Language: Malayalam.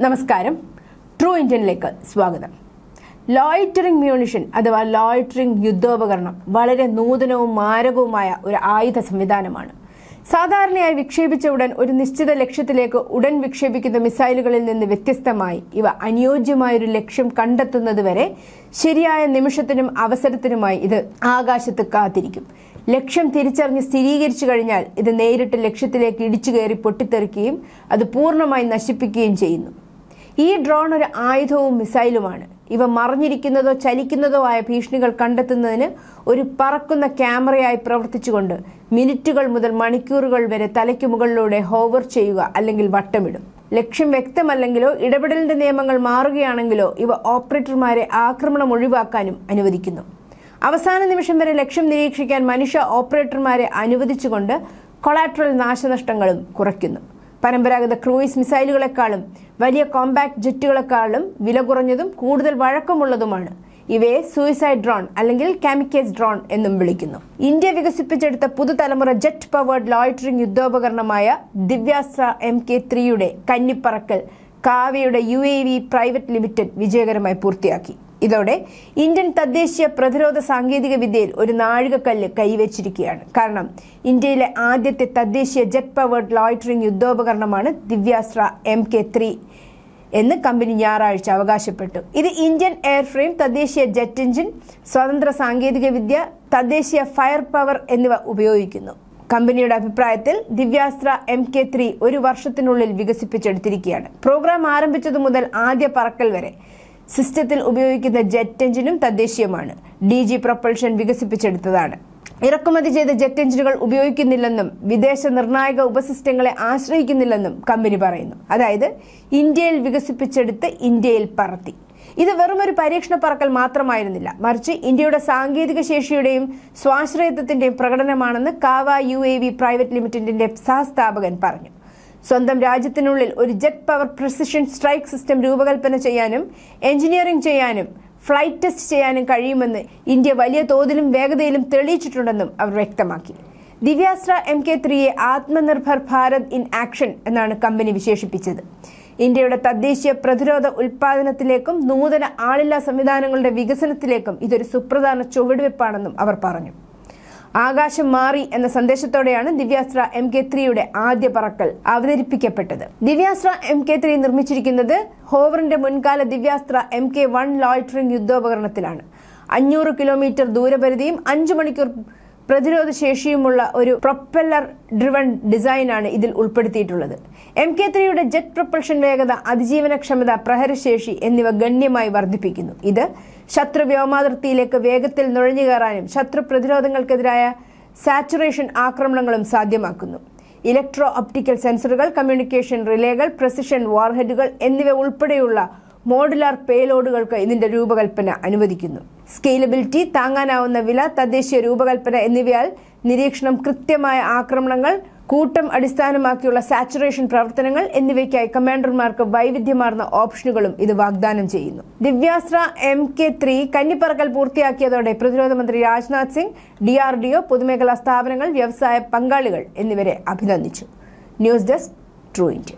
നമസ്കാരം. ട്രൂ ഇന്ത്യനിലേക്ക് സ്വാഗതം. ലോയിറ്ററിംഗ് മ്യൂണിഷൻ അഥവാ ലോയിറ്ററിംഗ് യുദ്ധോപകരണം വളരെ നൂതനവും മാരകവുമായ ഒരു ആയുധ സംവിധാനമാണ്. സാധാരണയായി വിക്ഷേപിച്ച ഉടൻ ഒരു നിശ്ചിത ലക്ഷ്യത്തിലേക്ക് ഉടൻ വിക്ഷേപിക്കുന്ന മിസൈലുകളിൽ നിന്ന് വ്യത്യസ്തമായി ഇവ അനുയോജ്യമായൊരു ലക്ഷ്യം കണ്ടെത്തുന്നതുവരെ ശരിയായ നിമിഷത്തിനും അവസരത്തിനുമായി ഇത് ആകാശത്ത് കാത്തിരിക്കും. ലക്ഷ്യം തിരിച്ചറിഞ്ഞ് സ്ഥിരീകരിച്ചു കഴിഞ്ഞാൽ ഇത് നേരിട്ട് ലക്ഷ്യത്തിലേക്ക് ഇടിച്ചു കയറി പൊട്ടിത്തെറിക്കുകയും അത് പൂർണ്ണമായി നശിപ്പിക്കുകയും ചെയ്യുന്നു. ഈ ഡ്രോൺ ഒരു ആയുധവും മിസൈലുമാണ്. ഇവ മറഞ്ഞിരിക്കുന്നതോ ചലിക്കുന്നതോ ആയ ഭീഷണികൾ കണ്ടെത്തുന്നതിന് ഒരു പറക്കുന്ന ക്യാമറയായി പ്രവർത്തിച്ചുകൊണ്ട് മിനിറ്റുകൾ മുതൽ മണിക്കൂറുകൾ വരെ തലയ്ക്ക് മുകളിലൂടെ ഹോവർ ചെയ്യുക അല്ലെങ്കിൽ വട്ടമിടും. ലക്ഷ്യം വ്യക്തമല്ലെങ്കിലോ ഇടപെടലിന്റെ നിയമങ്ങൾ മാറുകയാണെങ്കിലോ ഇവ ഓപ്പറേറ്റർമാരെ ആക്രമണം ഒഴിവാക്കാനും അനുവദിക്കുന്നു. അവസാന നിമിഷം വരെ ലക്ഷ്യം നിരീക്ഷിക്കാൻ മനുഷ്യ ഓപ്പറേറ്റർമാരെ അനുവദിച്ചുകൊണ്ട് കൊളാട്രൽ നാശനഷ്ടങ്ങളും കുറയ്ക്കുന്നു. പരമ്പരാഗത ക്രൂയിസ് മിസൈലുകളെക്കാളും വലിയ കോമ്പാക്ട് ജെറ്റുകളെക്കാളും വില കുറഞ്ഞതും കൂടുതൽ വഴക്കമുള്ളതുമാണ്. ഇവയെ സൂയിസൈഡ് ഡ്രോൺ അല്ലെങ്കിൽ കാമിക്കേസ് ഡ്രോൺ എന്നും വിളിക്കുന്നു. ഇന്ത്യ വികസിപ്പിച്ചെടുത്ത പുതുതലമുറ ജെറ്റ് പവേർഡ് ലോയിറ്ററിംഗ് യുദ്ധോപകരണമായ ദിവ്യാസ്ത്ര MK3യുടെ കന്നിപ്പറക്കൽ കാവ്യയുടെ UAV പ്രൈവറ്റ് ലിമിറ്റഡ് വിജയകരമായി പൂർത്തിയാക്കി. ഇതോടെ ഇന്ത്യൻ തദ്ദേശീയ പ്രതിരോധ സാങ്കേതിക വിദ്യയിൽ ഒരു നാഴികക്കല്ല് കൈവച്ചിരിക്കുകയാണ്. കാരണം ഇന്ത്യയിലെ ആദ്യത്തെ തദ്ദേശീയ ജെറ്റ് പവേർഡ് ലോയിറ്ററിംഗ് യുദ്ധോപകരണമാണ് ദിവ്യാസ്ത്ര MK3 എന്ന് കമ്പനി ഞായറാഴ്ച അവകാശപ്പെട്ടു. ഇത് ഇന്ത്യൻ എയർഫ്രെയിം, തദ്ദേശീയ ജെറ്റ് എഞ്ചിൻ, സ്വതന്ത്ര സാങ്കേതിക വിദ്യ, തദ്ദേശീയ ഫയർ പവർ എന്നിവ ഉപയോഗിക്കുന്നു. കമ്പനിയുടെ അഭിപ്രായത്തിൽ ദിവ്യാസ്ത്ര MK3 ഒരു വർഷത്തിനുള്ളിൽ വികസിപ്പിച്ചെടുത്തിരിക്കുകയാണ്. പ്രോഗ്രാം ആരംഭിച്ചതു മുതൽ ആദ്യ പറക്കൽ വരെ സിസ്റ്റത്തിൽ ഉപയോഗിക്കുന്ന ജെറ്റ് എഞ്ചിനും തദ്ദേശീയമാണ്. DG പ്രൊപ്പൽഷൻ വികസിപ്പിച്ചെടുത്തതാണ്. ഇറക്കുമതി ചെയ്ത ജെറ്റ് എഞ്ചിനുകൾ ഉപയോഗിക്കുന്നില്ലെന്നും വിദേശ നിർണായക ഉപസിസ്റ്റങ്ങളെ ആശ്രയിക്കുന്നില്ലെന്നും കമ്പനി പറയുന്നു. അതായത് ഇന്ത്യയിൽ വികസിപ്പിച്ചെടുത്ത് ഇന്ത്യയിൽ പറത്തി. ഇത് വെറുമൊരു പരീക്ഷണ പറക്കൽ മാത്രമായിരുന്നില്ല, മറിച്ച് ഇന്ത്യയുടെ സാങ്കേതിക ശേഷിയുടെയും സ്വാശ്രയത്വത്തിന്റെയും പ്രകടനമാണെന്ന് കാവ UAV പ്രൈവറ്റ് ലിമിറ്റഡിന്റെ സഹസ്ഥാപകൻ പറഞ്ഞു. സ്വന്തം രാജ്യത്തിനുള്ളിൽ ഒരു jet power precision strike system രൂപകൽപ്പന ചെയ്യാനും എഞ്ചിനീയറിംഗ് ചെയ്യാനും ഫ്ലൈറ്റ് ടെസ്റ്റ് ചെയ്യാനും കഴിയുമെന്ന് ഇന്ത്യ വലിയ തോതിലും വേഗതയിലും തെളിയിച്ചിട്ടുണ്ടെന്നും അവർ വ്യക്തമാക്കി. ദിവ്യാസ്ത്ര MK3യെ ആത്മനിർഭർ ഭാരത് ഇൻ ആക്ഷൻ എന്നാണ് കമ്പനി വിശേഷിപ്പിച്ചത്. ഇന്ത്യയുടെ തദ്ദേശീയ പ്രതിരോധ ഉൽപാദനത്തിലേക്കും നൂതന ആളില്ലാ സംവിധാനങ്ങളുടെ വികസനത്തിലേക്കും ഇതൊരു സുപ്രധാന ചുവടുവെപ്പാണെന്നും അവർ പറഞ്ഞു. ആകാശം മാറി എന്ന സന്ദേശത്തോടെയാണ് ദിവ്യാസ്ത്ര MK3യുടെ ആദ്യ പറക്കൽ അവതരിപ്പിക്കപ്പെട്ടത്. ദിവ്യാസ്ത്ര MK3 നിർമ്മിച്ചിരിക്കുന്നത് ഹോവറിന്റെ മുൻകാല ദിവ്യാസ്ത്ര MK1 ലോയിറ്ററിംഗ് യുദ്ധോപകരണത്തിലാണ്. 500 കിലോമീറ്റർ ദൂരപരിധിയും 5 മണിക്കൂർ പ്രതിരോധ ശേഷിയുമുള്ള ഒരു പ്രൊപ്പല്ലർ ഡ്രിവൺ ഡിസൈനാണ് ഇതിൽ ഉൾപ്പെടുത്തിയിട്ടുള്ളത്. MK3യുടെ ജെറ്റ് പ്രൊപ്പൽഷൻ വേഗത, അതിജീവനക്ഷമത, പ്രഹരശേഷി എന്നിവ ഗണ്യമായി വർദ്ധിപ്പിക്കുന്നു. ഇത് ശത്രു വ്യോമാതിർത്തിയിലേക്ക് വേഗത്തിൽ നുഴഞ്ഞു കയറാനും ശത്രു പ്രതിരോധങ്ങൾക്കെതിരായ സാച്ചുറേഷൻ ആക്രമണങ്ങളും സാധ്യമാക്കുന്നു. ഇലക്ട്രോ ഒപ്റ്റിക്കൽ സെൻസറുകൾ, കമ്മ്യൂണിക്കേഷൻ റിലേകൾ, പ്രസിഷൻ വാർഹെഡുകൾ എന്നിവ ഉൾപ്പെടെയുള്ള മോഡുലാർ പേലോഡുകൾക്ക് ഇതിന്റെ രൂപകൽപ്പന അനുവദിക്കുന്നു. സ്കെയിലബിലിറ്റി, താങ്ങാനാവുന്ന വില, തദ്ദേശീയ രൂപകൽപ്പന എന്നിവയാൽ നിരീക്ഷണം, കൃത്യമായ ആക്രമണങ്ങൾ, കൂട്ടം അടിസ്ഥാനമാക്കിയുള്ള സാച്ചുറേഷൻ പ്രവർത്തനങ്ങൾ എന്നിവയ്ക്കായി കമാൻഡർമാർക്ക് വൈവിധ്യമാർന്ന ഓപ്ഷനുകളും ഇത് വാഗ്ദാനം ചെയ്യുന്നു. ദിവ്യാസ്ത്ര MK3 കന്നിപ്പറക്കൽ പൂർത്തിയാക്കിയതോടെ പ്രതിരോധ മന്ത്രി രാജ്നാഥ് സിംഗ്, DRDO, പൊതുമേഖലാ സ്ഥാപനങ്ങൾ, വ്യവസായ പങ്കാളികൾ എന്നിവരെ അഭിനന്ദിച്ചു. News desk, true India.